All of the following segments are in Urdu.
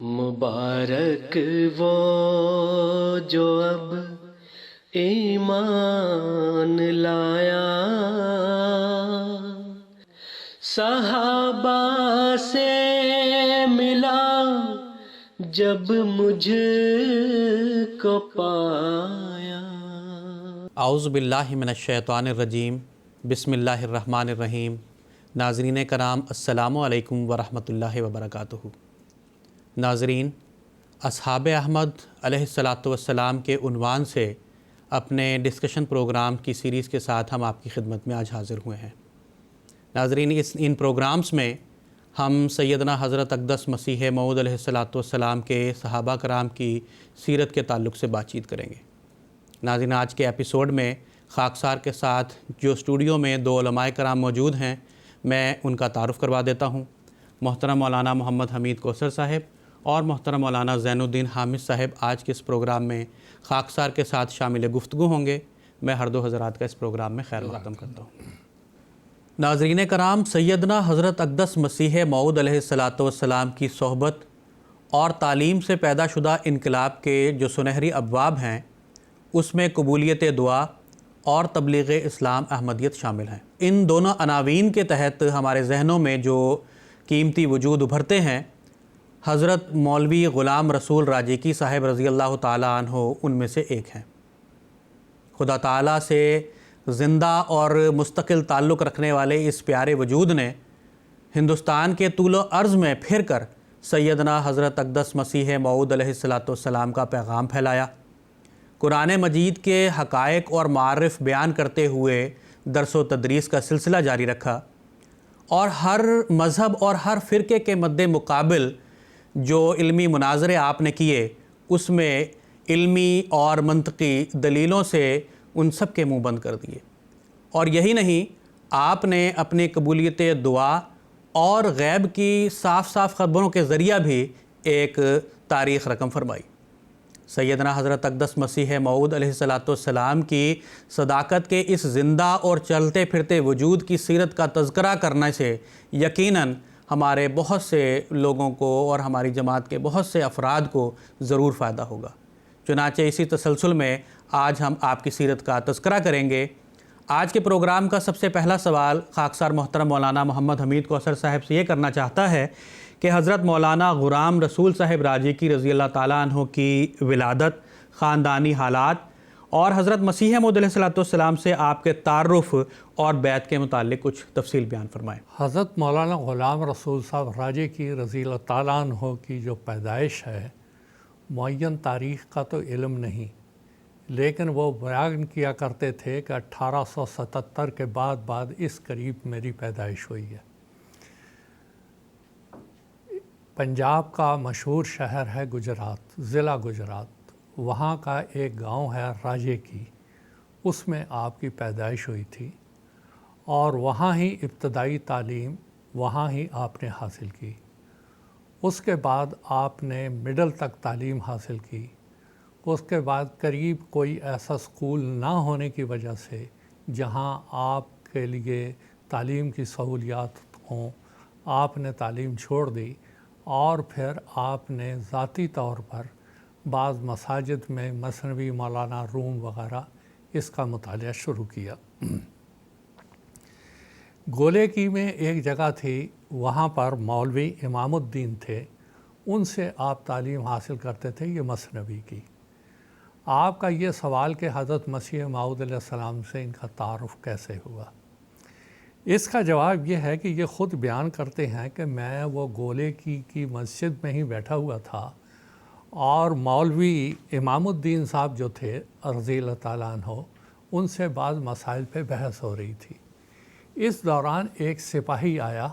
مبارک وہ جو اب ایمان لایا، صحابہ سے ملا جب مجھ کو پایا۔ اعوذ باللہ من الشیطان الرجیم، بسم اللہ الرحمن الرحیم۔ ناظرین کرام، السلام علیکم ورحمۃ اللہ وبرکاتہ۔ ناظرین، اصحاب احمد علیہ الصلاۃ والسلام کے عنوان سے اپنے ڈسکشن پروگرام کی سیریز کے ساتھ ہم آپ کی خدمت میں آج حاضر ہوئے ہیں۔ ناظرین، ان پروگرامز میں ہم سیدنا حضرت اقدس مسیح موعود علیہ الصلاۃ والسلام کے صحابہ کرام کی سیرت کے تعلق سے بات چیت کریں گے۔ ناظرین، آج کے ایپیسوڈ میں خاکسار کے ساتھ جو اسٹوڈیو میں دو علماء کرام موجود ہیں، میں ان کا تعارف کروا دیتا ہوں۔ محترم مولانا محمد حمید کوثر صاحب اور محترم مولانا زین الدین حامد صاحب آج کے اس پروگرام میں خاکسار کے ساتھ شامل گفتگو ہوں گے۔ میں ہر دو حضرات کا اس پروگرام میں خیر مقدم کرتا ہوں۔ ناظرین کرام، سیدنا حضرت اقدس مسیح موعود علیہ الصلاۃ والسلام کی صحبت اور تعلیم سے پیدا شدہ انقلاب کے جو سنہری ابواب ہیں، اس میں قبولیت دعا اور تبلیغ اسلام احمدیت شامل ہیں۔ ان دونوں عناوین کے تحت ہمارے ذہنوں میں جو قیمتی وجود ابھرتے ہیں، حضرت مولوی غلام رسول راجیکی صاحب رضی اللہ تعالیٰ عنہ ان میں سے ایک ہیں۔ خدا تعالیٰ سے زندہ اور مستقل تعلق رکھنے والے اس پیارے وجود نے ہندوستان کے طول و عرض میں پھر کر سیدنا حضرت اقدس مسیح موعود علیہ الصلاۃ والسلام کا پیغام پھیلایا، قرآن مجید کے حقائق اور معارف بیان کرتے ہوئے درس و تدریس کا سلسلہ جاری رکھا، اور ہر مذہب اور ہر فرقے کے مد مقابل جو علمی مناظرے آپ نے کیے، اس میں علمی اور منطقی دلیلوں سے ان سب کے منہ بند کر دیے۔ اور یہی نہیں، آپ نے اپنی قبولیت دعا اور غیب کی صاف صاف خبروں کے ذریعہ بھی ایک تاریخ رقم فرمائی۔ سیدنا حضرت اقدس مسیح موعود علیہ الصلاۃ والسلام کی صداقت کے اس زندہ اور چلتے پھرتے وجود کی سیرت کا تذکرہ کرنے سے یقیناً ہمارے بہت سے لوگوں کو اور ہماری جماعت کے بہت سے افراد کو ضرور فائدہ ہوگا۔ چنانچہ اسی تسلسل میں آج ہم آپ کی سیرت کا تذکرہ کریں گے۔ آج کے پروگرام کا سب سے پہلا سوال خاکسار محترم مولانا محمد حمید کوثر صاحب سے یہ کرنا چاہتا ہے کہ حضرت مولانا غلام رسول صاحب راجیکی رضی اللہ تعالیٰ عنہ کی ولادت، خاندانی حالات اور حضرت مسیح موعود علیہ الصلاۃ والسلام سے آپ کے تعارف اور بیعت کے متعلق کچھ تفصیل بیان فرمائیں۔ حضرت مولانا غلام رسول صاحب راجیکی رضی اللہ تعالیٰ عنہ کی جو پیدائش ہے، معین تاریخ کا تو علم نہیں، لیکن وہ بیان کیا کرتے تھے کہ 1877 کے بعد اس قریب میری پیدائش ہوئی ہے۔ پنجاب کا مشہور شہر ہے گجرات، ضلع گجرات، وہاں کا ایک گاؤں ہے راجیکی، اس میں آپ کی پیدائش ہوئی تھی، اور وہاں ہی ابتدائی تعلیم وہاں ہی آپ نے حاصل کی۔ اس کے بعد آپ نے مڈل تک تعلیم حاصل کی۔ اس کے بعد قریب کوئی ایسا اسکول نہ ہونے کی وجہ سے جہاں آپ کے لیے تعلیم کی سہولیات ہوں، آپ نے تعلیم چھوڑ دی، اور پھر آپ نے ذاتی طور پر بعض مساجد میں مثنوی، مولانا روم وغیرہ اس کا مطالعہ شروع کیا۔ گولے کی میں ایک جگہ تھی، وہاں پر مولوی امام الدین تھے، ان سے آپ تعلیم حاصل کرتے تھے، یہ مثنوی کی۔ آپ کا یہ سوال کہ حضرت مسیح موعود علیہ السلام سے ان کا تعارف کیسے ہوا، اس کا جواب یہ ہے کہ یہ خود بیان کرتے ہیں کہ میں وہ گولے کی مسجد میں ہی بیٹھا ہوا تھا، اور مولوی امام الدین صاحب جو تھے رضی اللہ تعالیٰ عنہ، ان سے بعض مسائل پہ بحث ہو رہی تھی۔ اس دوران ایک سپاہی آیا،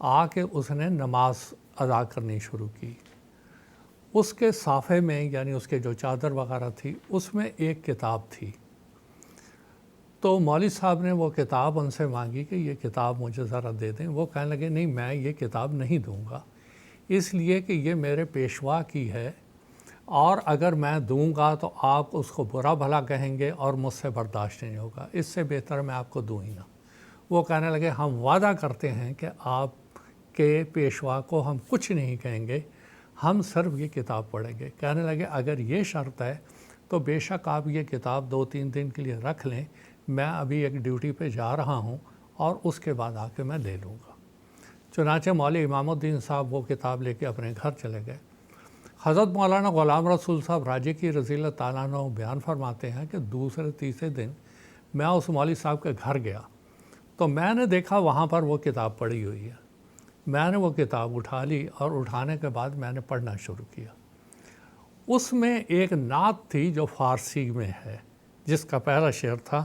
آ کے اس نے نماز ادا کرنی شروع کی۔ اس کے صافے میں، یعنی اس کے جو چادر وغیرہ تھی، اس میں ایک کتاب تھی۔ تو مولوی صاحب نے وہ کتاب ان سے مانگی کہ یہ کتاب مجھے ذرا دے دیں۔ وہ کہنے لگے نہیں، میں یہ کتاب نہیں دوں گا، اس لیے کہ یہ میرے پیشوا کی ہے، اور اگر میں دوں گا تو آپ اس کو برا بھلا کہیں گے اور مجھ سے برداشت نہیں ہوگا، اس سے بہتر میں آپ کو دوں ہی نہ۔ وہ کہنے لگے ہم وعدہ کرتے ہیں کہ آپ کے پیشوا کو ہم کچھ نہیں کہیں گے، ہم صرف یہ کتاب پڑھیں گے۔ کہنے لگے اگر یہ شرط ہے تو بے شک آپ یہ کتاب 2-3 دن کے لیے رکھ لیں، میں ابھی ایک ڈیوٹی پہ جا رہا ہوں اور اس کے بعد آ کے میں لے لوں گا۔ چنانچہ مولوی امام الدین صاحب وہ کتاب لے کے اپنے گھر چلے گئے۔ حضرت مولانا غلام رسول صاحب راجی کی رضی اللہ تعالیٰ عنہ بیان فرماتے ہیں کہ دوسرے تیسرے دن میں اس مولوی صاحب کے گھر گیا تو میں نے دیکھا وہاں پر وہ کتاب پڑھی ہوئی ہے۔ میں نے وہ کتاب اٹھا لی اور اٹھانے کے بعد میں نے پڑھنا شروع کیا۔ اس میں ایک نعت تھی جو فارسی میں ہے، جس کا پہلا شعر تھا،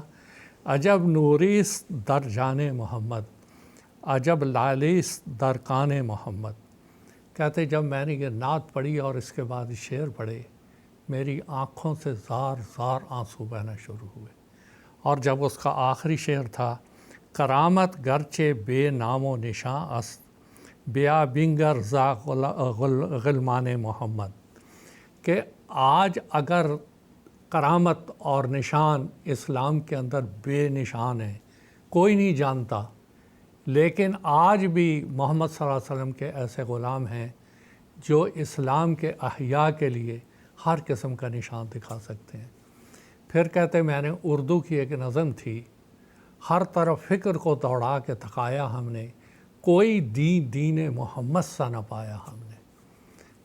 عجب نوریس در جان محمد، عجب لالیس در کان محمد۔ کہتے جب میں نے یہ نعت پڑھی اور اس کے بعد شعر پڑھے، میری آنکھوں سے زار زار آنسو بہنا شروع ہوئے۔ اور جب اس کا آخری شعر تھا، کرامت گرچہ بے نام و نشاں است، بیا بنگر زا غلمان محمد، کہ آج اگر کرامت اور نشان اسلام کے اندر بے نشان ہیں، کوئی نہیں جانتا، لیکن آج بھی محمد صلی اللہ علیہ وسلم کے ایسے غلام ہیں جو اسلام کے احیاء کے لیے ہر قسم کا نشان دکھا سکتے ہیں۔ پھر کہتے میں نے اردو کی ایک نظم تھی، ہر طرف فکر کو دوڑا کے تھکایا ہم نے، کوئی دین محمد سا نہ پایا ہم نے۔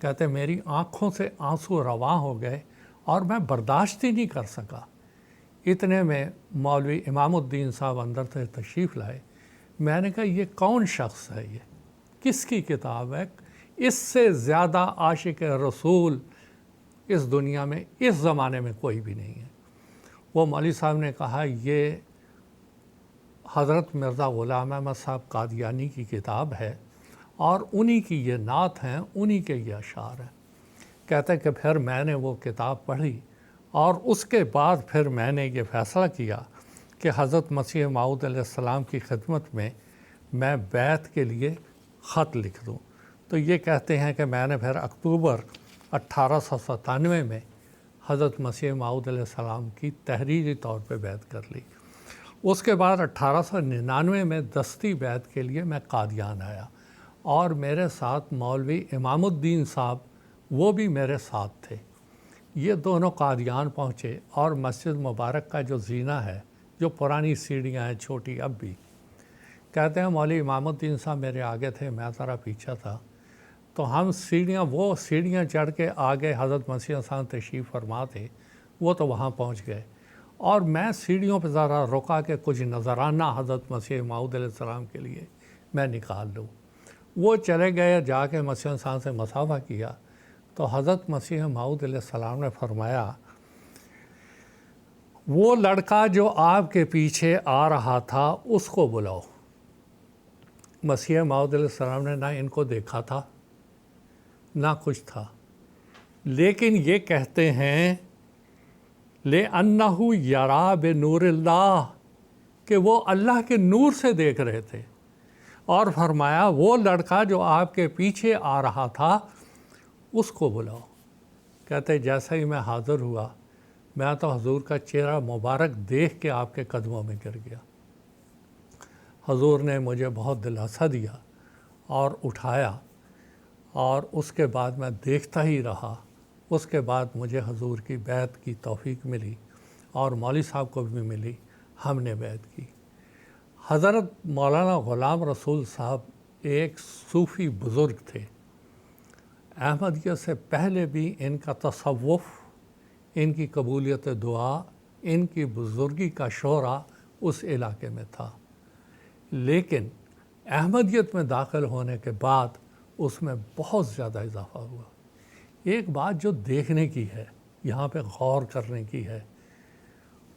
کہتے میری آنکھوں سے آنسو رواں ہو گئے اور میں برداشت ہی نہیں کر سکا۔ اتنے میں مولوی امام الدین صاحب اندر سے تشریف لائے۔ میں نے کہا یہ کون شخص ہے، یہ کس کی کتاب ہے؟ اس سے زیادہ عاشق رسول اس دنیا میں اس زمانے میں کوئی بھی نہیں ہے۔ وہ مولوی صاحب نے کہا یہ حضرت مرزا غلام احمد صاحب قادیانی کی کتاب ہے اور انہی کی یہ نعت ہیں، انہی کے یہ اشعار ہیں۔ کہتے کہ پھر میں نے وہ کتاب پڑھی اور اس کے بعد پھر میں نے یہ فیصلہ کیا کہ حضرت مسیح موعود علیہ السلام کی خدمت میں بیعت کے لیے خط لکھ دوں۔ تو یہ کہتے ہیں کہ میں نے پھر اکتوبر 1897 میں حضرت مسیح موعود علیہ السلام کی تحریری طور پہ بیعت کر لی۔ اس کے بعد 1899 میں دستی بیعت کے لیے میں قادیان آیا اور میرے ساتھ مولوی امام الدین صاحب وہ بھی میرے ساتھ تھے۔ یہ دونوں قادیان پہنچے اور مسجد مبارک کا جو زینہ ہے، جو پرانی سیڑھیاں ہیں چھوٹی اب بھی، کہتے ہیں مولوی امام الدین صاحب میرے آگے تھے، میں ذرا پیچھے تھا، تو ہم وہ سیڑھیاں چڑھ کے آگے حضرت مسیح صاحب تشریف فرما تھے، وہ تو وہاں پہنچ گئے اور میں سیڑھیوں پہ ذرا رکا کے کچھ نذرانہ حضرت مسیح موعود علیہ السلام کے لیے میں نکال لوں۔ وہ چلے گئے، جا کے مسیح صاحب سے مصافحہ کیا تو حضرت مسیح موعود علیہ السلام نے فرمایا، وہ لڑکا جو آپ کے پیچھے آ رہا تھا اس کو بلاؤ۔ مسیح موعود علیہ السلام نے نہ ان کو دیکھا تھا نہ کچھ تھا، لیکن یہ کہتے ہیں لِأَنَّهُ يَرَى بِنُورِ اللَّهِ، کہ وہ اللہ کے نور سے دیکھ رہے تھے، اور فرمایا وہ لڑکا جو آپ کے پیچھے آ رہا تھا اس کو بلاؤ۔ کہتے جیسا ہی میں حاضر ہوا، میں تو حضور کا چہرہ مبارک دیکھ کے آپ کے قدموں میں گر گیا۔ حضور نے مجھے بہت دلاسا دیا اور اٹھایا، اور اس کے بعد میں دیکھتا ہی رہا۔ اس کے بعد مجھے حضور کی بیعت کی توفیق ملی اور مولوی صاحب کو بھی ملی، ہم نے بیعت کی۔ حضرت مولانا غلام رسول صاحب ایک صوفی بزرگ تھے۔ احمدیت سے پہلے بھی ان کا تصوف، ان کی قبولیت دعا، ان کی بزرگی کا شعرہ اس علاقے میں تھا، لیکن احمدیت میں داخل ہونے کے بعد اس میں بہت زیادہ اضافہ ہوا۔ ایک بات جو دیکھنے کی ہے، یہاں پہ غور کرنے کی ہے،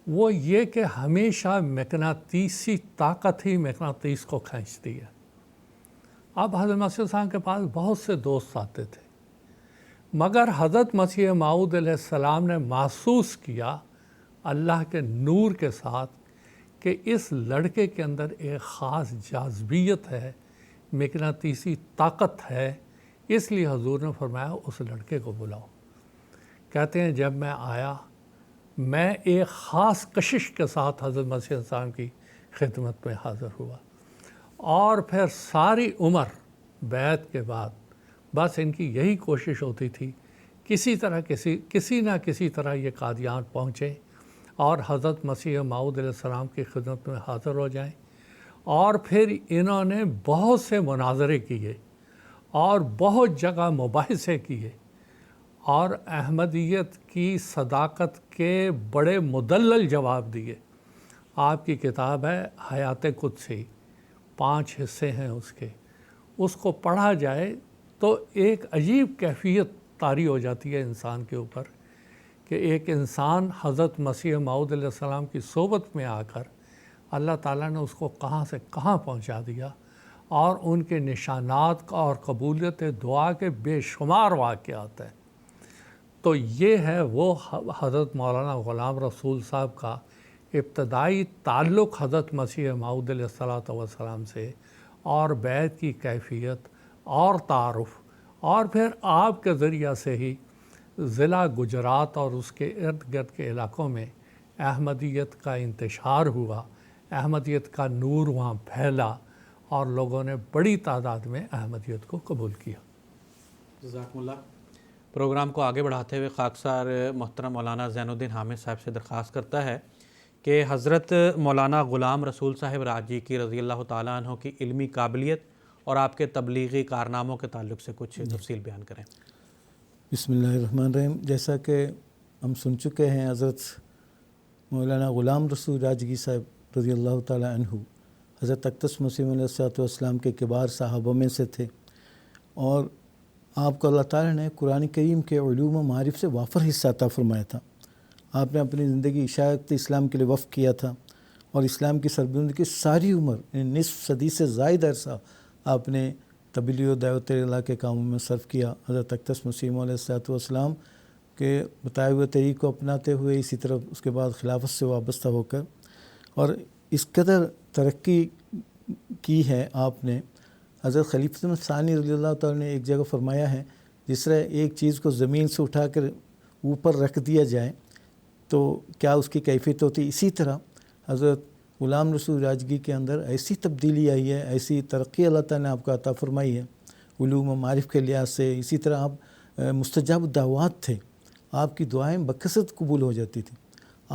وہ یہ کہ ہمیشہ مقناطیسی طاقت ہی مقناطیس کو کھینچتی ہے۔ اب حضرت مسیح صاحب کے پاس بہت سے دوست آتے تھے، مگر حضرت مسیح موعود علیہ السلام نے محسوس کیا اللہ کے نور کے ساتھ کہ اس لڑکے کے اندر ایک خاص جاذبیت ہے، مقناطیسی طاقت ہے، اس لیے حضور نے فرمایا اس لڑکے کو بلاؤ۔ کہتے ہیں جب میں آیا، میں ایک خاص کشش کے ساتھ حضرت مسیح السلام کی خدمت میں حاضر ہوا، اور پھر ساری عمر بیعت کے بعد بس ان کی یہی کوشش ہوتی تھی کسی طرح کسی نہ کسی طرح یہ قادیان پہنچے اور حضرت مسیح موعود علیہ السلام کی خدمت میں حاضر ہو جائیں۔ اور پھر انہوں نے بہت سے مناظرے کیے اور بہت جگہ مباحثے کیے اور احمدیت کی صداقت کے بڑے مدلل جواب دیے۔ آپ کی کتاب ہے حیات قدسی، 5 حصے ہیں اس کے، اس کو پڑھا جائے تو ایک عجیب کیفیت طاری ہو جاتی ہے انسان کے اوپر کہ ایک انسان حضرت مسیح موعود علیہ السلام کی صحبت میں آ کر اللہ تعالیٰ نے اس کو کہاں سے کہاں پہنچا دیا، اور ان کے نشانات اور قبولیت دعا کے بے شمار واقعات ہیں۔ تو یہ ہے وہ حضرت مولانا غلام رسول صاحب کا ابتدائی تعلق حضرت مسیح موعود علیہ السلام سے، اور بیعت کی کیفیت اور تعارف، اور پھر آپ کے ذریعہ سے ہی ضلع گجرات اور اس کے ارد گرد کے علاقوں میں احمدیت کا انتشار ہوا، احمدیت کا نور وہاں پھیلا اور لوگوں نے بڑی تعداد میں احمدیت کو قبول کیا۔ جزاکم اللہ۔ پروگرام کو آگے بڑھاتے ہوئے خاکسار محترم مولانا زین الدین حامد صاحب سے درخواست کرتا ہے کہ حضرت مولانا غلام رسول صاحب راجی کی رضی اللہ تعالیٰ عنہ کی علمی قابلیت اور آپ کے تبلیغی کارناموں کے تعلق سے کچھ تفصیل بیان کریں۔ بسم اللہ الرحمن الرحیم۔ جیسا کہ ہم سن چکے ہیں، حضرت مولانا غلام رسول راجگی صاحب رضی اللہ تعالیٰ عنہ حضرت اقدس مسیح علیہ السلام کے کبار صحابہ میں سے تھے، اور آپ کو اللہ تعالیٰ نے قرآن کریم کے علوم و معارف سے وافر حصہ عطا فرمایا تھا۔ آپ نے اپنی زندگی اشاعت اسلام کے لیے وقف کیا تھا، اور اسلام کی سربلندی کی ساری عمر نصف صدی سے زائد عرصہ آپ نے تبلیغ و دعوت اللہ کے کاموں میں صرف کیا۔ حضرت اقدس مسیح علیہ السلام کے بتائے ہوئے طریق کو اپناتے ہوئے، اسی طرح اس کے بعد خلافت سے وابستہ ہو کر، اور اس قدر ترقی کی ہے آپ نے۔ حضرت خلیفۃ ثانی رضی اللہ تعالیٰ نے ایک جگہ فرمایا ہے، جس طرح ایک چیز کو زمین سے اٹھا کر اوپر رکھ دیا جائے تو کیا اس کی کیفیت ہوتی، اسی طرح حضرت غلام رسول راجگی کے اندر ایسی تبدیلی آئی ہے، ایسی ترقی اللہ تعالیٰ نے آپ کو عطا فرمائی ہے علوم و معارف کے لحاظ سے۔ اسی طرح آپ مستجاب الدعوات تھے، آپ کی دعائیں بکثرت قبول ہو جاتی تھیں۔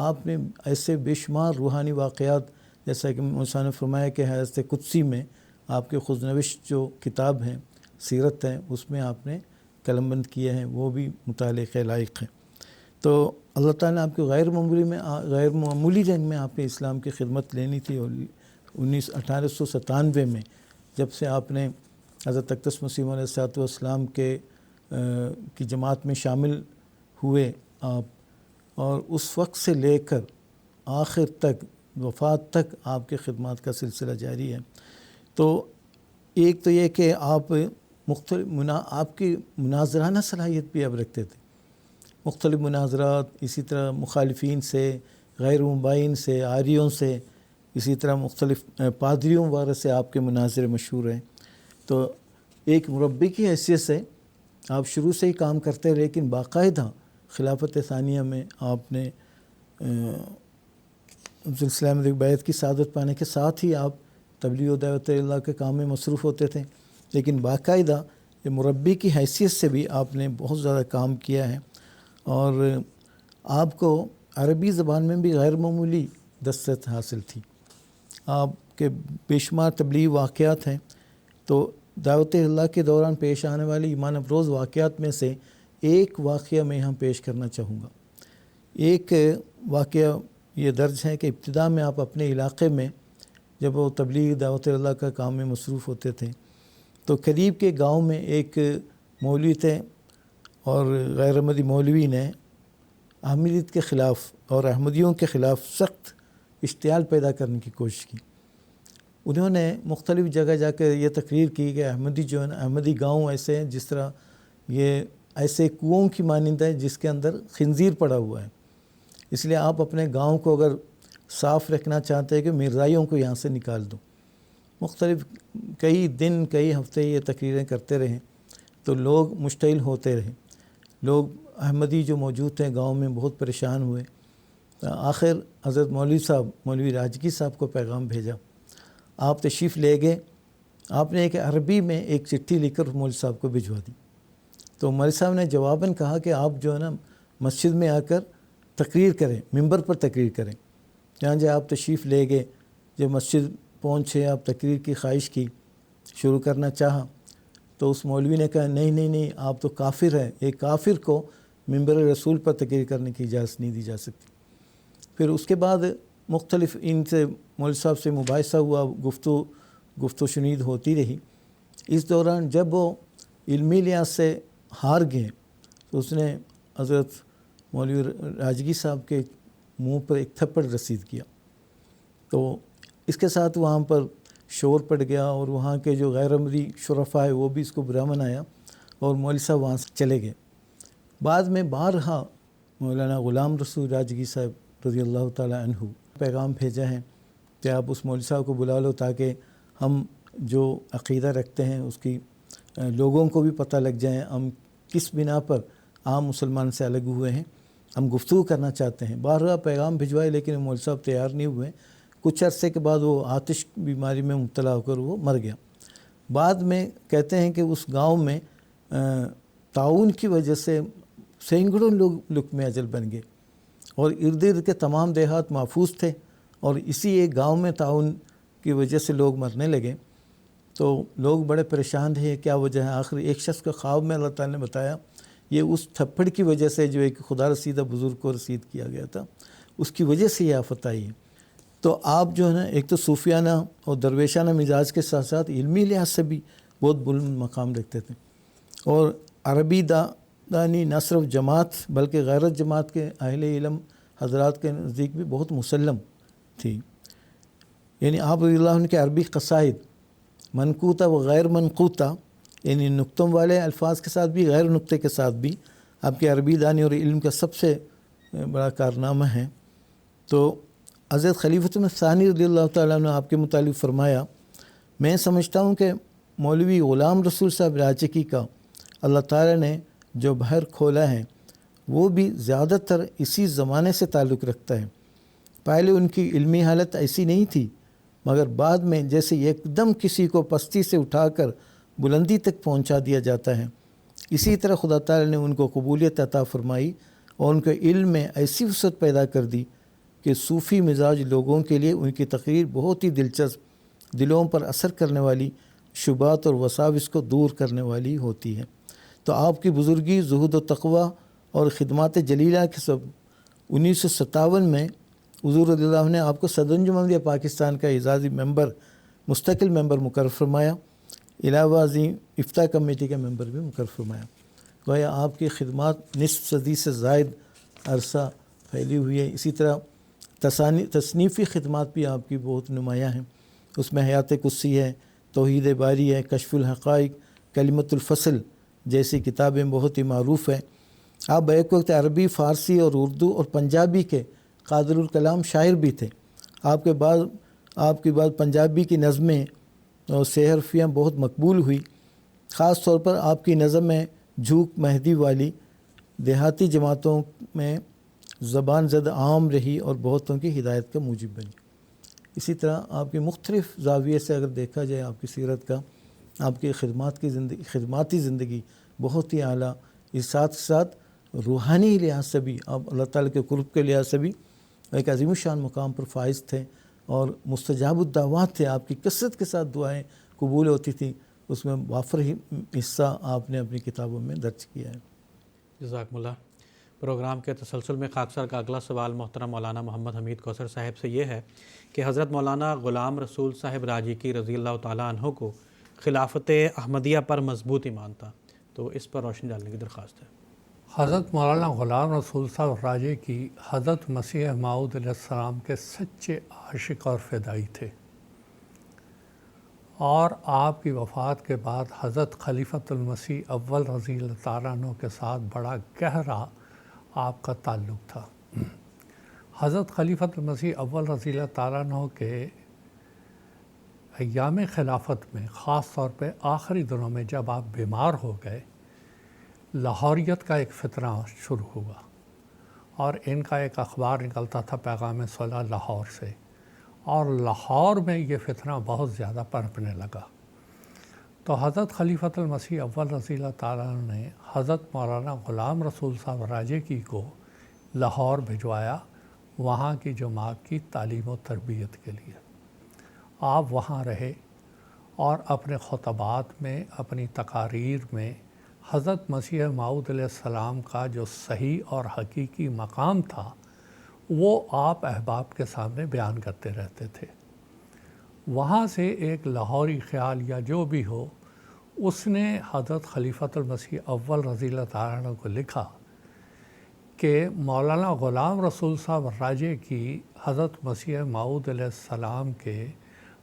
آپ نے ایسے بے شمار روحانی واقعات، جیسا کہ مولانا نے فرمایا کہ حیات قدسی میں آپ کے خودنوشت جو کتاب ہیں، سیرت ہیں، اس میں آپ نے قلم بند کیے ہیں، وہ بھی مطالعے کے لائق ہیں۔ تو اللہ تعالیٰ نے آپ کو غیر معمولی رنگ میں آپ نے اسلام کی خدمت لینی تھی، اور 1897 میں جب سے آپ نے حضرت اقدس مسیح علیہ السلام کی جماعت میں شامل ہوئے آپ، اور اس وقت سے لے کر آخر تک، وفات تک آپ کی خدمات کا سلسلہ جاری ہے۔ تو ایک تو یہ کہ آپ آپ کی مناظرانہ صلاحیت بھی آپ رکھتے تھے، مختلف مناظرات، اسی طرح مخالفین سے، غیر مباین سے، آریوں سے، اسی طرح مختلف پادریوں وغیرہ سے آپ کے مناظرے مشہور ہیں۔ تو ایک مربی کی حیثیت سے آپ شروع سے ہی کام کرتے، لیکن باقاعدہ خلافت ثانیہ میں آپ نے سلسلہ میں بیعت کی سعادت پانے کے ساتھ ہی آپ تبلیغ و دعوت اللہ کے کام میں مصروف ہوتے تھے، لیکن باقاعدہ یہ مربی کی حیثیت سے بھی آپ نے بہت زیادہ کام کیا ہے، اور آپ کو عربی زبان میں بھی غیر معمولی دسترس حاصل تھی۔ آپ کے بے شمار تبلیغ واقعات ہیں، تو دعوت اللہ کے دوران پیش آنے والی ایمان افروز واقعات میں سے ایک واقعہ میں یہاں پیش کرنا چاہوں گا۔ ایک واقعہ یہ درج ہے کہ ابتدا میں آپ اپنے علاقے میں جب وہ تبلیغ دعوت اللہ کا کام میں مصروف ہوتے تھے، تو قریب کے گاؤں میں ایک مولوی تھے، اور غیر احمدی مولوی نے احمدیت کے خلاف اور احمدیوں کے خلاف سخت اشتعال پیدا کرنے کی کوشش کی۔ انہوں نے مختلف جگہ جا کر یہ تقریر کی کہ احمدی جو ہے نا، احمدی گاؤں ایسے ہیں جس طرح یہ ایسے کنوؤں کی مانند ہے جس کے اندر خنزیر پڑا ہوا ہے، اس لیے آپ اپنے گاؤں کو اگر صاف رکھنا چاہتے ہیں کہ مرزائیوں کو یہاں سے نکال دو۔ مختلف کئی دن کئی ہفتے یہ تقریریں کرتے رہے، تو لوگ مشتعل ہوتے رہے، لوگ احمدی جو موجود تھے گاؤں میں بہت پریشان ہوئے۔ آخر حضرت مولوی راجگی صاحب کو پیغام بھیجا، آپ تشریف لے گئے۔ آپ نے ایک عربی میں ایک چٹھی لکھ کر مولوی صاحب کو بھجوا دی تو مولوی صاحب نے جواباً کہا کہ آپ جو ہے نا مسجد میں آ کر تقریر کریں، ممبر پر تقریر کریں۔ چنانچہ آپ تشریف لے گئے، جب مسجد پہنچے آپ تقریر کی خواہش کی، شروع کرنا چاہا تو اس مولوی نے کہا نہیں آپ تو کافر ہیں، ایک کافر کو ممبر رسول پر تقریر کرنے کی اجازت نہیں دی جا سکتی۔ پھر اس کے بعد مختلف ان سے مولوی صاحب سے مباحثہ ہوا، گفتگو شنید ہوتی رہی۔ اس دوران جب وہ علمی لحاظ سے ہار گئے تو اس نے حضرت مولوی راجگی صاحب کے منہ پر ایک تھپڑ رسید کیا، تو اس کے ساتھ وہاں پر شور پڑ گیا اور وہاں کے جو غیر عملی شرفاء ہے وہ بھی اس کو برا منایا اور مولوی صاحب وہاں سے چلے گئے۔ بعد میں بارہا مولانا غلام رسول راجگی صاحب رضی اللہ تعالی عنہ پیغام بھیجا ہے کہ آپ اس مولوی صاحب کو بلا لو تاکہ ہم جو عقیدہ رکھتے ہیں اس کی لوگوں کو بھی پتہ لگ جائیں، ہم کس بنا پر عام مسلمان سے الگ ہوئے ہیں، ہم گفتگو کرنا چاہتے ہیں۔ بارہا پیغام بھجوائے لیکن مولوی صاحب تیار نہیں ہوئے۔ کچھ عرصے کے بعد وہ آتش بیماری میں مبتلا ہو کر وہ مر گیا۔ بعد میں کہتے ہیں کہ اس گاؤں میں تعاون کی وجہ سے سینکڑوں لوگ لقم اجل بن گئے اور ارد گرد کے تمام دیہات محفوظ تھے، اور اسی ایک گاؤں میں تعاون کی وجہ سے لوگ مرنے لگے۔ تو لوگ بڑے پریشان تھے، کیا وجہ ہے؟ آخر ایک شخص کا خواب میں اللہ تعالیٰ نے بتایا یہ اس تھپڑ کی وجہ سے جو ایک خدا رسیدہ بزرگ کو رسید کیا گیا تھا اس کی وجہ سے یہ آفت آئی ہے۔ تو آپ جو ہے نا ایک تو صوفیانہ اور درویشانہ مزاج کے ساتھ ساتھ علمی لحاظ سے بھی بہت بلند مقام رکھتے تھے، اور عربی دانی نہ صرف جماعت بلکہ غیرت جماعت کے اہل علم حضرات کے نزدیک بھی بہت مسلم تھی۔ یعنی آپ رضی اللہ عنہ کے عربی قصائد منقوطہ و غیر منقوطہ، یعنی نقطوں والے الفاظ کے ساتھ بھی غیر نقطے کے ساتھ بھی آپ کے عربی دانی اور علم کا سب سے بڑا کارنامہ ہے۔ تو حضرت خلیفۃ ثانی رضی اللہ تعالیٰ عنہ آپ کے متعلق فرمایا، میں سمجھتا ہوں کہ مولوی غلام رسول صاحب راجگی کا اللہ تعالیٰ نے جو بحر کھولا ہے وہ بھی زیادہ تر اسی زمانے سے تعلق رکھتا ہے۔ پہلے ان کی علمی حالت ایسی نہیں تھی، مگر بعد میں جیسے ایک دم کسی کو پستی سے اٹھا کر بلندی تک پہنچا دیا جاتا ہے، اسی طرح خدا تعالیٰ نے ان کو قبولیت عطا فرمائی اور ان کے علم میں ایسی وسعت پیدا کر دی کہ صوفی مزاج لوگوں کے لیے ان کی تقریر بہت ہی دلچسپ، دلوں پر اثر کرنے والی، شبہات اور وساوس کو دور کرنے والی ہوتی ہے۔ تو آپ کی بزرگی، زہد و تقوی اور خدمات جلیلہ کے سب 1957 میں حضور رضی اللہ عنہ نے آپ کو صدر انجمن پاکستان کا اعزازی ممبر، مستقل ممبر مقرر فرمایا، علاوہ ازیں افتاء کمیٹی کا ممبر بھی مقرر فرمایا۔ گویا آپ کی خدمات نصف صدی سے زائد عرصہ پھیلی ہوئی ہے۔ اسی طرح تصنیفی خدمات بھی آپ کی بہت نمایاں ہیں، اس میں حیات قدسی ہے، توحید باری ہے، کشف الحقائق، کلمۃ الفصل جیسی کتابیں بہت ہی معروف ہیں۔ آپ بیک وقت عربی، فارسی اور اردو اور پنجابی کے قادر الکلام شاعر بھی تھے۔ آپ کے بعد پنجابی کی نظمیں اور سحرفیاں بہت مقبول ہوئی۔ خاص طور پر آپ کی نظم میں جھوک مہدی والی دیہاتی جماعتوں میں زبان زد عام رہی اور بہتوں کی ہدایت کا موجب بنی۔ اسی طرح آپ کی مختلف زاویے سے اگر دیکھا جائے آپ کی سیرت کا، آپ کی خدماتی زندگی بہت ہی اعلیٰ، اس ساتھ ساتھ روحانی لحاظ سے بھی آپ اللہ تعالیٰ کے قرب کے لحاظ سے بھی ایک عظیم الشان مقام پر فائز تھے، اور مستجاب الدعوات تھے۔ آپ کی کثرت کے ساتھ دعائیں قبول ہوتی تھیں، اس میں وافر ہی حصہ آپ نے اپنی کتابوں میں درج کیا ہے۔ جزاکم اللہ۔ پروگرام کے تسلسل میں خاکسار کا اگلا سوال محترم مولانا محمد حمید کوثر صاحب سے یہ ہے کہ حضرت مولانا غلام رسول صاحب راجگی رضی اللہ تعالیٰ عنہ کو خلافت احمدیہ پر مضبوط ایمان تھا، تو اس پر روشنی ڈالنے کی درخواست ہے۔ حضرت مولانا غلام رسول صاحب راجگی حضرت مسیح موعود علیہ السلام کے سچے عاشق اور فدائی تھے، اور آپ کی وفات کے بعد حضرت خلیفۃ المسیح اول رضی اللہ تعالیٰ عنہ کے ساتھ بڑا گہرا آپ کا تعلق تھا۔ حضرت خلیفۃ المسیح اول رضی اللہ تعالیٰ عنہ کے ایام خلافت میں، خاص طور پہ آخری دنوں میں جب آپ بیمار ہو گئے، لاہوریت کا ایک فتنہ شروع ہوا، اور ان کا ایک اخبار نکلتا تھا پیغام صلح لاہور سے، اور لاہور میں یہ فتنہ بہت زیادہ پنپنے لگا۔ تو حضرت خلیفۃ المسیح اول رضی اللہ تعالیٰ عنہ نے حضرت مولانا غلام رسول صاحب راجیکی کو لاہور بھجوایا وہاں کی جماعت کی تعلیم و تربیت کے لیے۔ آپ وہاں رہے اور اپنے خطبات میں، اپنی تقاریر میں حضرت مسیح موعود علیہ السلام کا جو صحیح اور حقیقی مقام تھا وہ آپ احباب کے سامنے بیان کرتے رہتے تھے۔ وہاں سے ایک لاہوری خیال یا جو بھی ہو، اس نے حضرت خلیفۃ المسیح اول رضی اللہ تعالیٰ عنہ کو لکھا کہ مولانا غلام رسول صاحب راجے کی حضرت مسیح موعود علیہ السلام کے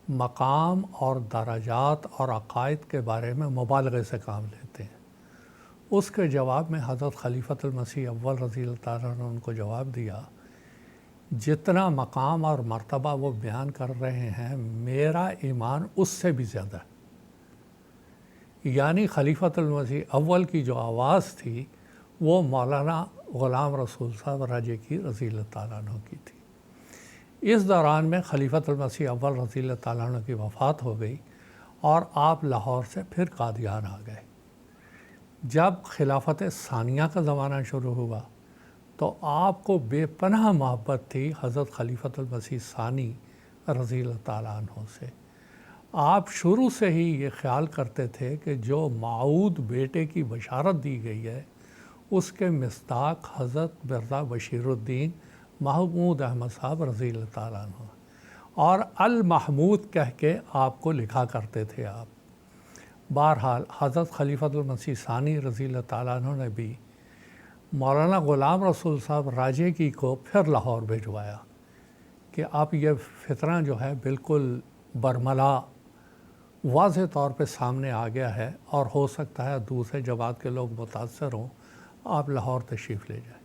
مقام اور درجات اور عقائد کے بارے میں مبالغے سے کام لیتے ہیں۔ اس کے جواب میں حضرت خلیفۃ المسیح اول رضی اللہ تعالیٰ عنہ ان کو جواب دیا، جتنا مقام اور مرتبہ وہ بیان کر رہے ہیں میرا ایمان اس سے بھی زیادہ ہے۔ یعنی خلیفۃ المسیح اول کی جو آواز تھی وہ مولانا غلام رسول صاحب راجیکی رضی اللہ تعالیٰ عنہ کی تھی۔ اس دوران میں خلیفۃ المسیح اول رضی اللہ تعالیٰ عنہ کی وفات ہو گئی اور آپ لاہور سے پھر قادیان آ گئے۔ جب خلافت ثانیہ کا زمانہ شروع ہوا تو آپ کو بے پناہ محبت تھی حضرت خلیفۃ المسیح ثانی رضی اللہ تعالیٰ عنہ سے۔ آپ شروع سے ہی یہ خیال کرتے تھے کہ جو موعود بیٹے کی بشارت دی گئی ہے اس کے مصداق حضرت مرزا بشیر الدین محمود احمد صاحب رضی اللہ تعالیٰ عنہ اور المحمود کہہ کے آپ کو لکھا کرتے تھے آپ۔ بہرحال حضرت خلیفۃ المسیح ثانی رضی اللہ تعالیٰ عنہ نے بھی مولانا غلام رسول صاحب راجیکی کو پھر لاہور بھجوایا کہ اب یہ فتنہ جو ہے بالکل برملا واضح طور پہ سامنے آ گیا ہے اور ہو سکتا ہے دوسرے جماعت کے لوگ متاثر ہوں، آپ لاہور تشریف لے جائیں۔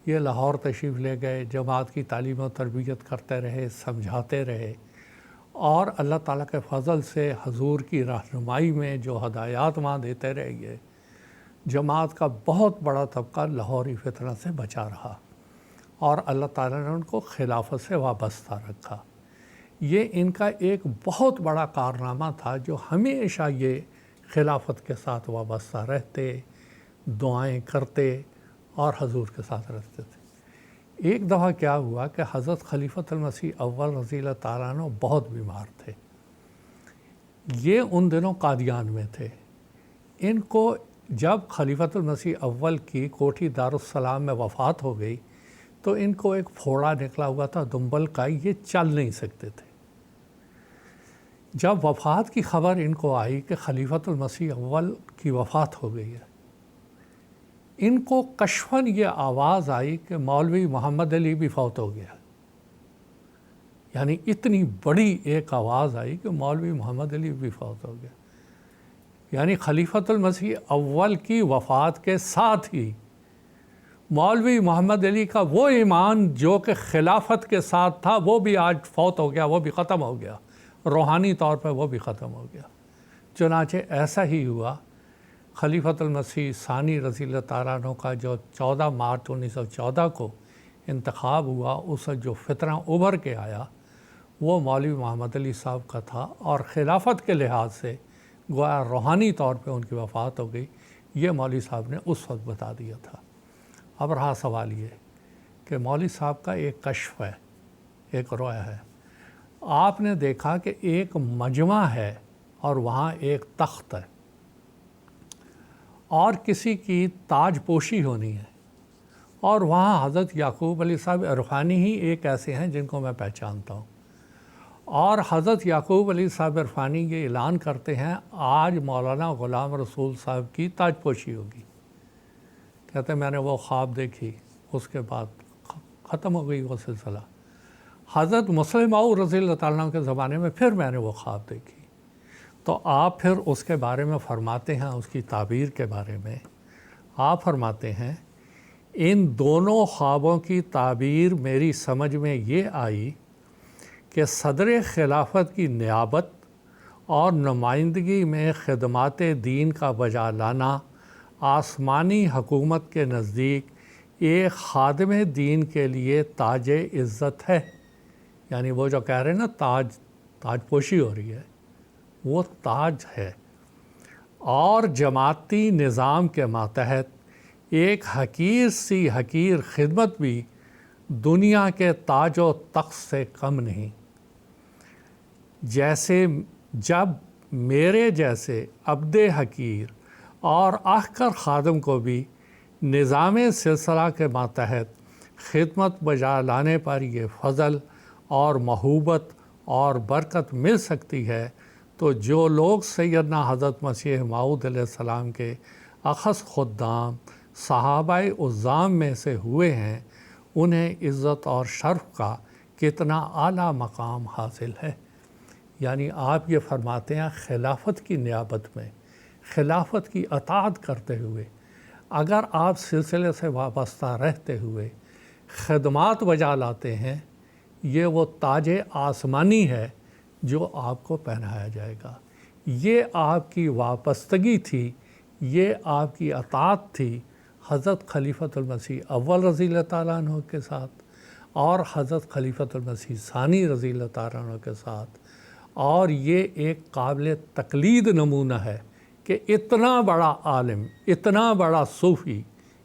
یہ لاہور تشریف لے گئے، جماعت کی تعلیم و تربیت کرتے رہے، سمجھاتے رہے، اور اللہ تعالیٰ کے فضل سے حضور کی رہنمائی میں جو ہدایات وہاں دیتے رہے گئے، جماعت کا بہت بڑا طبقہ لاہوری فتنہ سے بچا رہا اور اللہ تعالیٰ نے ان کو خلافت سے وابستہ رکھا۔ یہ ان کا ایک بہت بڑا کارنامہ تھا جو ہمیشہ یہ خلافت کے ساتھ وابستہ رہتے، دعائیں کرتے اور حضور کے ساتھ رہتے تھے۔ ایک دفعہ کیا ہوا کہ حضرت خلیفۃ المسیح اول رضی اللہ تعالیٰ عنہ بہت بیمار تھے۔ یہ ان دنوں قادیان میں تھے۔ ان کو جب خلیفۃ المسیح اول کی کوٹھی دارالسلام میں وفات ہو گئی تو ان کو ایک پھوڑا نکلا ہوا تھا دنبل کا، یہ چل نہیں سکتے تھے۔ جب وفات کی خبر ان کو آئی کہ خلیفۃ المسیح اول کی وفات ہو گئی ہے، ان کو کشفاً یہ آواز آئی کہ مولوی محمد علی بھی فوت ہو گیا۔ یعنی اتنی بڑی ایک آواز آئی کہ مولوی محمد علی بھی فوت ہو گیا۔ یعنی خلیفۃ المسیح اول کی وفات کے ساتھ ہی مولوی محمد علی کا وہ ایمان جو کہ خلافت کے ساتھ تھا وہ بھی آج فوت ہو گیا، وہ بھی ختم ہو گیا، روحانی طور پہ وہ بھی ختم ہو گیا۔ چنانچہ ایسا ہی ہوا۔ خلیفۃ المسیح ثانی رضی اللہ تعالیٰ عنہ کا جو 14 مارچ 1914 کو انتخاب ہوا، اس جو فتنہ ابھر کے آیا وہ مولوی محمد علی صاحب کا تھا، اور خلافت کے لحاظ سے گویا روحانی طور پہ ان کی وفات ہو گئی۔ یہ مولوی صاحب نے اس وقت بتا دیا تھا۔ اب رہا سوال یہ کہ مولوی صاحب کا ایک کشف ہے، ایک رویا ہے۔ آپ نے دیکھا کہ ایک مجمع ہے اور وہاں ایک تخت ہے اور کسی کی تاج پوشی ہونی ہے، اور وہاں حضرت یعقوب علی صاحب عرفانی ہی ایک ایسے ہیں جن کو میں پہچانتا ہوں، اور حضرت یعقوب علی صاحب عرفانی یہ اعلان کرتے ہیں آج مولانا غلام رسول صاحب کی تاج پوشی ہوگی۔ کہتے ہیں میں نے وہ خواب دیکھی، اس کے بعد ختم ہو گئی وہ سلسلہ۔ حضرت مسلم معود رضی اللہ تعالیٰ عنہ کے زمانے میں پھر میں نے وہ خواب دیکھی، تو آپ پھر اس کے بارے میں فرماتے ہیں، اس کی تعبیر کے بارے میں آپ فرماتے ہیں ان دونوں خوابوں کی تعبیر میری سمجھ میں یہ آئی کہ صدر خلافت کی نیابت اور نمائندگی میں خدمات دین کا بجا لانا آسمانی حکومت کے نزدیک ایک خادم دین کے لیے تاج عزت ہے۔ یعنی وہ جو کہہ رہے ہیں نا تاج پوشی ہو رہی ہے، وہ تاج ہے اور جماعتی نظام کے ماتحت ایک حقیر سی حقیر خدمت بھی دنیا کے تاج و تخت سے کم نہیں۔ جیسے جب میرے جیسے عبد حقیر اور آخر خادم کو بھی نظام سلسلہ کے ماتحت خدمت بجا لانے پر یہ فضل اور محبت اور برکت مل سکتی ہے، تو جو لوگ سیدنا حضرت مسیح موعود علیہ السلام کے اخص خدام صحابہ عظام میں سے ہوئے ہیں، انہیں عزت اور شرف کا کتنا اعلیٰ مقام حاصل ہے۔ یعنی آپ یہ فرماتے ہیں خلافت کی نیابت میں، خلافت کی اطاعت کرتے ہوئے اگر آپ سلسلے سے وابستہ رہتے ہوئے خدمات بجا لاتے ہیں، یہ وہ تاج آسمانی ہے جو آپ کو پہنایا جائے گا۔ یہ آپ کی وابستگی تھی، یہ آپ کی اطاعت تھی حضرت خلیفۃ المسیح اول رضی اللہ تعالیٰ عنہ کے ساتھ اور حضرت خلیفۃ المسیح ثانی رضی اللہ تعالیٰ عنہ کے ساتھ، اور یہ ایک قابل تقلید نمونہ ہے کہ اتنا بڑا عالم، اتنا بڑا صوفی،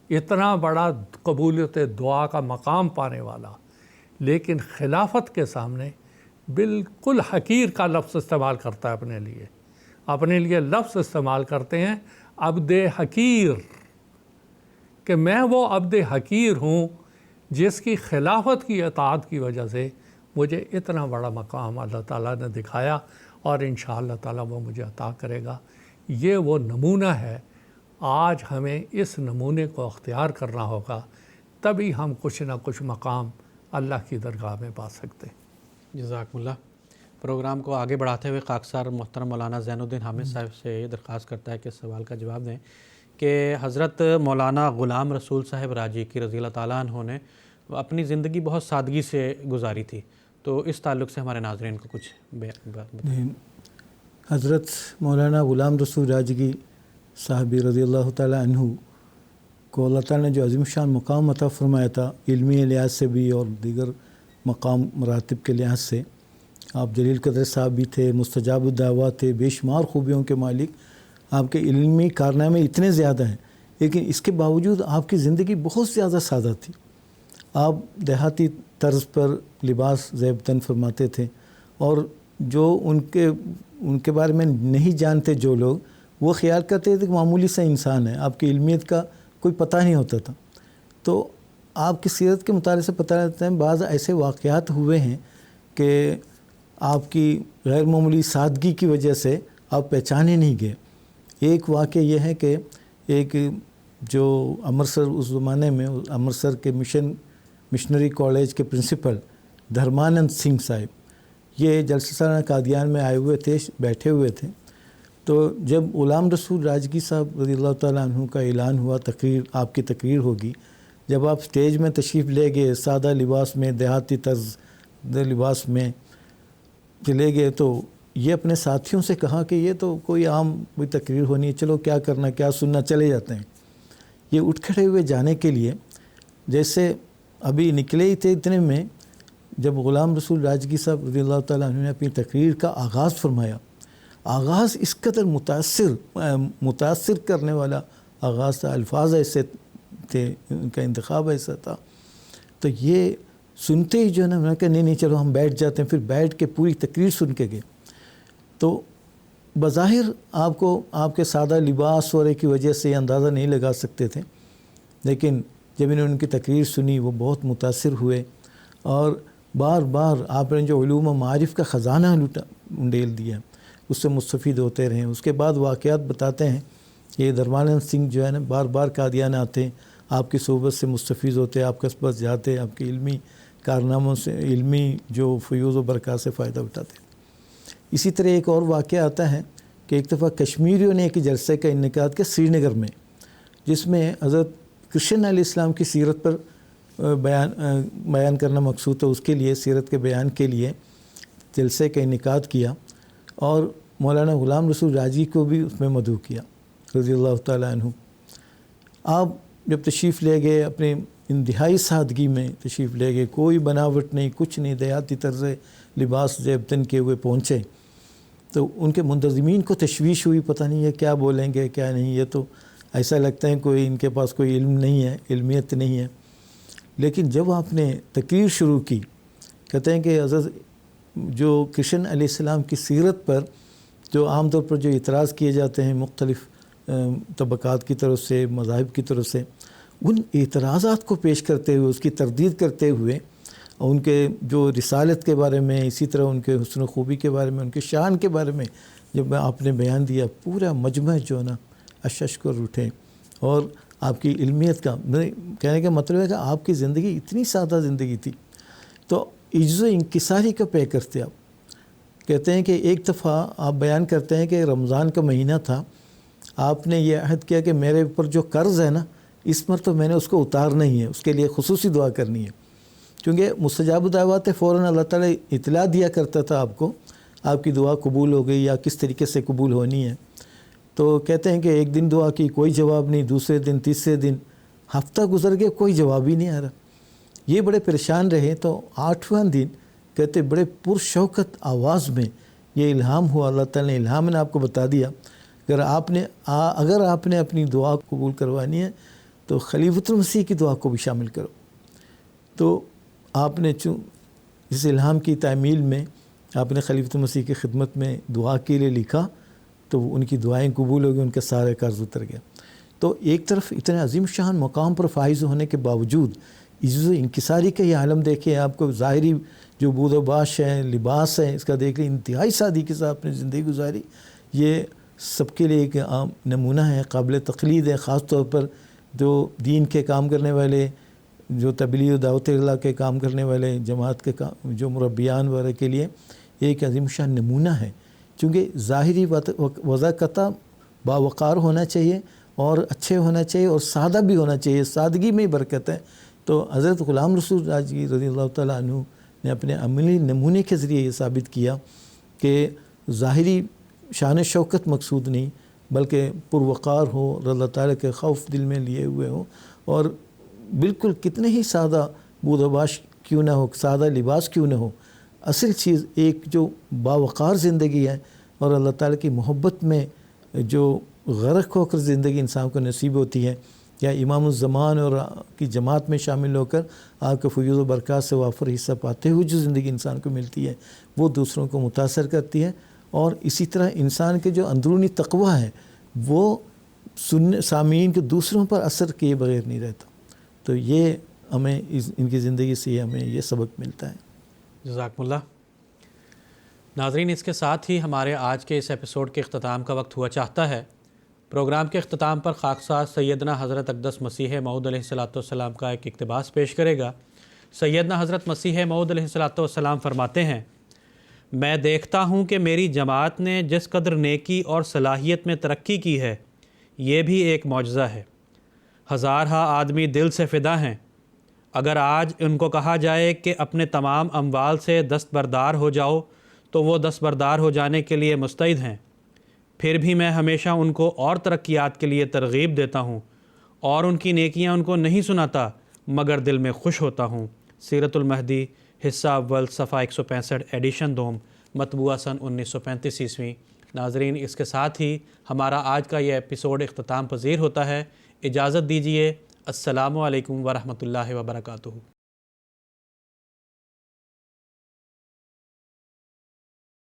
اتنا بڑا قبولیت دعا کا مقام پانے والا، لیکن خلافت کے سامنے بالکل حقیر کا لفظ استعمال کرتا ہے اپنے لیے لفظ استعمال کرتے ہیں عبد حقیر، کہ میں وہ عبد حقیر ہوں جس کی خلافت کی اطاعت کی وجہ سے مجھے اتنا بڑا مقام اللہ تعالیٰ نے دکھایا، اور انشاءاللہ تعالیٰ وہ مجھے عطا کرے گا۔ یہ وہ نمونہ ہے، آج ہمیں اس نمونے کو اختیار کرنا ہوگا، تبھی ہم کچھ نہ کچھ مقام اللہ کی درگاہ میں پا سکتے ہیں۔ جزاکم اللہ۔ پروگرام کو آگے بڑھاتے ہوئے خاکسار محترم مولانا زین الدین حامد صاحب سے یہ درخواست کرتا ہے کہ اس سوال کا جواب دیں کہ حضرت مولانا غلام رسول صاحب راجی کی رضی اللہ تعالیٰ عنہ نے اپنی زندگی بہت سادگی سے گزاری تھی، تو اس تعلق سے ہمارے ناظرین کو کچھ بات بتائیں۔ حضرت مولانا غلام رسول راجگی صاحب رضی اللہ تعالیٰ عنہ کو اللہ تعالیٰ نے جو عظیم شان مقام عطا فرمایا تھا، علمی لحاظ سے بھی اور دیگر مقام مراتب کے لحاظ سے، آپ جلیل قدر صاحب بھی تھے، مستجاب الدعوات تھے، بے شمار خوبیوں کے مالک، آپ کے علمی کارنامے اتنے زیادہ ہیں، لیکن اس کے باوجود آپ کی زندگی بہت زیادہ سادہ تھی۔ آپ دیہاتی طرز پر لباس زیبتن فرماتے تھے، اور جو ان کے بارے میں نہیں جانتے جو لوگ، وہ خیال کرتے تھے کہ معمولی سا انسان ہے، آپ کی علمیت کا کوئی پتہ نہیں ہوتا تھا۔ تو آپ کی سیرت کے مطالعے سے پتہ چلتا ہے بعض ایسے واقعات ہوئے ہیں کہ آپ کی غیر معمولی سادگی کی وجہ سے آپ پہچانے نہیں گئے۔ ایک واقعہ یہ ہے کہ ایک جو امرتسر اس زمانے میں امرتسر کے مشنری کالج کے پرنسپل دھرمانند سنگھ صاحب، یہ جلسہ سالانہ قادیان میں آئے ہوئے تھے، بیٹھے ہوئے تھے، تو جب غلام رسول راجگی صاحب رضی اللہ تعالیٰ عنہ کا اعلان ہوا، آپ کی تقریر ہوگی، جب آپ سٹیج میں تشریف لے گئے، سادہ لباس میں، دیہاتی طرز لباس میں چلے گئے، تو یہ اپنے ساتھیوں سے کہا کہ یہ تو کوئی کوئی تقریر ہونی ہے، چلو کیا کرنا، کیا سننا، چلے جاتے ہیں۔ یہ اٹھ کھڑے ہوئے جانے کے لیے، جیسے ابھی نکلے ہی تھے، اتنے میں جب غلام رسول راجگی صاحب رضی اللہ تعالیٰ عنہ نے اپنی تقریر کا آغاز فرمایا، آغاز اس قدر متاثر کرنے والا آغاز تھا، الفاظ ایسے تھے، ان کا انتخاب ایسا تھا، تو یہ سنتے ہی جو ہے نا، میں نے کہا نہیں چلو ہم بیٹھ جاتے ہیں، پھر بیٹھ کے پوری تقریر سن کے گئے۔ تو بظاہر آپ کے سادہ لباس وغیرہ کی وجہ سے یہ اندازہ نہیں لگا سکتے تھے، لیکن جب انہوں نے ان کی تقریر سنی، وہ بہت متاثر ہوئے، اور بار بار آپ نے جو علوم و معارف کا خزانہ انڈیل دیا، اس سے مستفید ہوتے رہے۔ اس کے بعد واقعات بتاتے ہیں کہ دھرمانند سنگھ جو ہے نا، بار بار قادیان آتے، آپ کی صحبت سے مستفید ہوتے، آپ کے پاس جاتے، آپ کے علمی کارناموں سے، علمی جو فیوز و برکات سے فائدہ اٹھاتے۔ اسی طرح ایک اور واقعہ آتا ہے کہ ایک دفعہ کشمیریوں نے ایک جلسے کا انعقاد کیا سری نگر میں، جس میں حضرت کرشن علیہ السلام کی سیرت پر بیان کرنا مقصود تھا، اس کے لیے سیرت کے بیان کے لیے جلسے کا انعقاد کیا، اور مولانا غلام رسول راجی کو بھی اس میں مدعو کیا رضی اللہ تعالیٰ عنہ۔ آپ جب تشریف لے گئے، اپنے انتہائی سادگی میں تشریف لے گئے، کوئی بناوٹ نہیں، کچھ نہیں، دیہاتی طرز لباس زیبتن کے ہوئے پہنچے، تو ان کے منتظمین کو تشویش ہوئی، پتہ نہیں یہ کیا بولیں گے کیا نہیں، یہ تو ایسا لگتا ہے کوئی ان کے پاس کوئی علم نہیں ہے، علمیت نہیں ہے۔ لیکن جب آپ نے تقریر شروع کی، کہتے ہیں کہ حضرت جو کرشن علیہ السلام کی سیرت پر جو عام طور پر جو اعتراض کیے جاتے ہیں مختلف طبقات کی طرف سے، مذاہب کی طرف سے، ان اعتراضات کو پیش کرتے ہوئے، اس کی تردید کرتے ہوئے، ان کے جو رسالت کے بارے میں، اسی طرح ان کے حسن و خوبی کے بارے میں، ان کے شان کے بارے میں جب آپ نے بیان دیا، پورا مجمع جو ہے نا اششکر اٹھے۔ اور آپ کی علمیت کا کہنے کا مطلب ہے کہ آپ کی زندگی اتنی سادہ زندگی تھی، تو عجز و انکساری کا پے کرتے آپ۔ کہتے ہیں کہ ایک دفعہ آپ بیان کرتے ہیں کہ رمضان کا مہینہ تھا، آپ نے یہ عہد کیا کہ میرے اوپر جو قرض ہے نا، اس پر تو میں نے اس کو اتارنا ہی ہے، اس کے لیے خصوصی دعا کرنی ہے، کیونکہ مستجاب دعوات فوراً اللہ تعالیٰ اطلاع دیا کرتا تھا آپ کو، آپ کی دعا قبول ہو گئی یا کس طریقے سے قبول ہونی ہے۔ تو کہتے ہیں کہ ایک دن دعا کی، کوئی جواب نہیں، دوسرے دن، تیسرے دن، ہفتہ گزر گیا، کوئی جواب ہی نہیں آ رہا۔ یہ بڑے پریشان رہے، تو 8واں دن کہتے بڑے پرشوکت آواز میں یہ الہام ہوا، اللہ تعالیٰ نے الہام نے آپ کو بتا دیا، اگر آپ نے اپنی دعا قبول کروانی ہے تو خلیفۃ المسیح کی دعا کو بھی شامل کرو۔ تو آپ نے اس الہام کی تعمیل میں آپ نے خلیفۃ المسیح کی خدمت میں دعا کے لیے لکھا، تو ان کی دعائیں قبول ہو گئی، ان کے سارے قرض اتر گیا۔ تو ایک طرف اتنے عظیم شان مقام پر فائز ہونے کے باوجود عجز و انکساری کا یہ عالم دیکھیں، آپ کو ظاہری جو بود و باش ہے، لباس ہے، اس کا دیکھ لیں، انتہائی سادگی کے ساتھ اپنی زندگی گزاری۔ یہ سب کے لیے ایک عام نمونہ ہے، قابل تقلید ہے، خاص طور پر جو دین کے کام کرنے والے، جو تبلیغ و دعوت اللہ کے کام کرنے والے، جماعت کے کام جو مربیان وغیرہ کے لیے ایک عظیم شان نمونہ ہے، چونکہ ظاہری وضاقتہ باوقار ہونا چاہیے اور اچھے ہونا چاہیے اور سادہ بھی ہونا چاہیے، سادگی میں ہی برکت ہے۔ تو حضرت غلام رسول راجگیر رضی اللہ تعالیٰ عنہ نے اپنے عملی نمونے کے ذریعے یہ ثابت کیا کہ ظاہری شان و شوکت مقصود نہیں، بلکہ پروقار ہو اور اللہ تعالیٰ کے خوف دل میں لیے ہوئے ہو، اور بالکل کتنے ہی سادہ بود و باش کیوں نہ ہو، سادہ لباس کیوں نہ ہو، اصل چیز ایک جو باوقار زندگی ہے اور اللہ تعالیٰ کی محبت میں جو غرق ہو کر زندگی انسان کو نصیب ہوتی ہے، یا امام الزمان اور کی جماعت میں شامل ہو کر آپ کے فیوض و برکات سے وافر حصہ پاتے ہوئے جو زندگی انسان کو ملتی ہے، وہ دوسروں کو متاثر کرتی ہے، اور اسی طرح انسان کے جو اندرونی تقویٰ ہے وہ سامعین کے دوسروں پر اثر کیے بغیر نہیں رہتا۔ تو یہ ہمیں ان کی زندگی سے ہمیں یہ سبق ملتا ہے۔ جزاکم اللہ۔ ناظرین، اس کے ساتھ ہی ہمارے آج کے اس ایپیسوڈ کے اختتام کا وقت ہوا چاہتا ہے۔ پروگرام کے اختتام پر خاکسار سیدنا حضرت اقدس مسیح موعود علیہ السلام کا ایک اقتباس پیش کرے گا۔ سیدنا حضرت مسیح موعود علیہ السلام فرماتے ہیں، میں دیکھتا ہوں کہ میری جماعت نے جس قدر نیکی اور صلاحیت میں ترقی کی ہے، یہ بھی ایک معجزہ ہے۔ ہزارہا آدمی دل سے فدا ہیں۔ اگر آج ان کو کہا جائے کہ اپنے تمام اموال سے دستبردار ہو جاؤ تو وہ دستبردار ہو جانے کے لیے مستعد ہیں۔ پھر بھی میں ہمیشہ ان کو اور ترقیات کے لیے ترغیب دیتا ہوں اور ان کی نیکیاں ان کو نہیں سناتا، مگر دل میں خوش ہوتا ہوں۔ سیرت المہدی حصہ اول صفحہ 165 ایڈیشن دوم، مطبوعہ سن 1935 عیسوی۔ ناظرین، اس کے ساتھ ہی ہمارا آج کا یہ ایپیسوڈ اختتام پذیر ہوتا ہے۔ اجازت دیجیے۔ السلام علیکم ورحمۃ اللہ وبرکاتہ۔